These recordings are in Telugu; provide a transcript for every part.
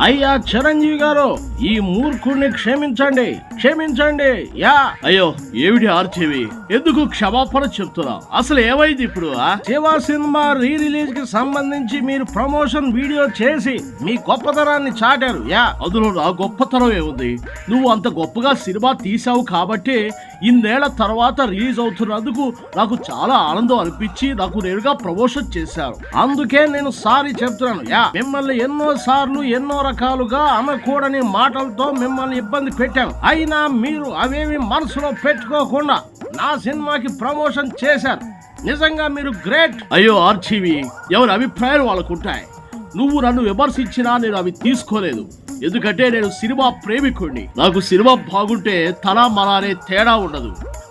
అయ్యా చిరంజీవి గారు, ఈ మూర్ఖుడిని క్షమించండి, క్షమించండి. యా అయ్యో ఏమిటి ఆర్చేవి, ఎందుకు క్షమాపణ చెప్తున్నా? అసలు ఏమైంది ఇప్పుడు? శివ సినిమా రీ రిలీజ్ కి సంబంధించి మీరు ప్రమోషన్ వీడియో చేసి మీ గొప్పతనాన్ని చాటారు. యా అందులో నా గొప్పతనం ఏముంది? నువ్వు అంత గొప్పగా సినిమా తీసావు కాబట్టి ఇన్నేళ్ల తర్వాత రిలీజ్ అవుతున్నందుకు నాకు చాలా ఆనందం అనిపించి నాకు నేరుగా ప్రమోషన్ చేశారు. అందుకే నేను సారీ చెప్తున్నాను. యా మిమ్మల్ని ఎన్నో సార్లు ఎన్నో రకాలుగా అనకూడని మాటలతో మిమ్మల్ని ఇబ్బంది పెట్టాను. అయినా మీరు అవేమి మనసులో పెట్టుకోకుండా నా సినిమాకి ప్రమోషన్ చేశారు. నిజంగా మీరు గ్రేట్. అయ్యో ఆర్చీవి, ఎవరి అభిప్రాయాలు వాళ్ళకుంటాయి. నువ్వు నన్ను విమర్శించినా నేను అవి తీసుకోలేదు. ఎందుకంటే నేను సినిమా ప్రేమికుడిని. నాకు సినిమా బాగుంటే తల మన అనే తేడా ఉండదు.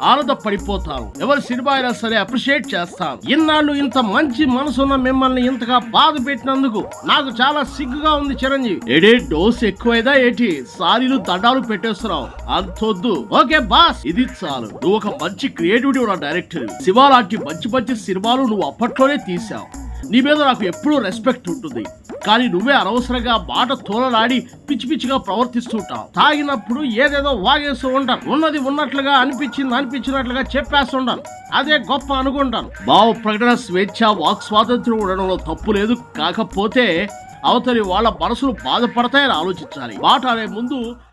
ఆనందపడిపోతాను. ఎవరి సినిమా అయినా సరే అప్రిషియేట్ చేస్తాను. ఇన్నాళ్ళు ఇంత మంచి మనసున్న మిమ్మల్ని ఇంతగా బాధ పెట్టినందుకు నాకు చాలా సిగ్గుగా ఉంది చిరంజీవి. ఏడే డోస్ ఎక్కువైదా ఏంటి? సారీలు దండాలు పెట్టేస్తున్నావు, అంతొద్దు. ఓకే బాస్, ఇది చాలు. నువ్వు ఒక మంచి క్రియేటివిటీ ఉన్న డైరెక్టర్. శివ లాంటి మంచి మంచి సినిమాలు నువ్వు అప్పట్లోనే తీసావు. నీ మీద నాకు ఎప్పుడూ రెస్పెక్ట్ ఉంటుంది. కానీ నువ్వే అనవసరంగా మాట తోలలాడి పిచ్చి పిచ్చిగా ప్రవర్తిస్తుంటావు. తాగినప్పుడు ఏదేదో వాగేస్తూ ఉంటాను. ఉన్నది ఉన్నట్లుగా అనిపించినట్లుగా చెప్పేస్తుంటాను. అదే గొప్ప అనుకుంటాను. భావ ప్రకటన స్వేచ్ఛ, వాక్ స్వాతంత్ర్యం ఉండడంలో తప్పు లేదు. కాకపోతే అవతలి వాళ్ళ మనసులు బాధపడతాయని ఆలోచించాలి. మాట అనే ముందు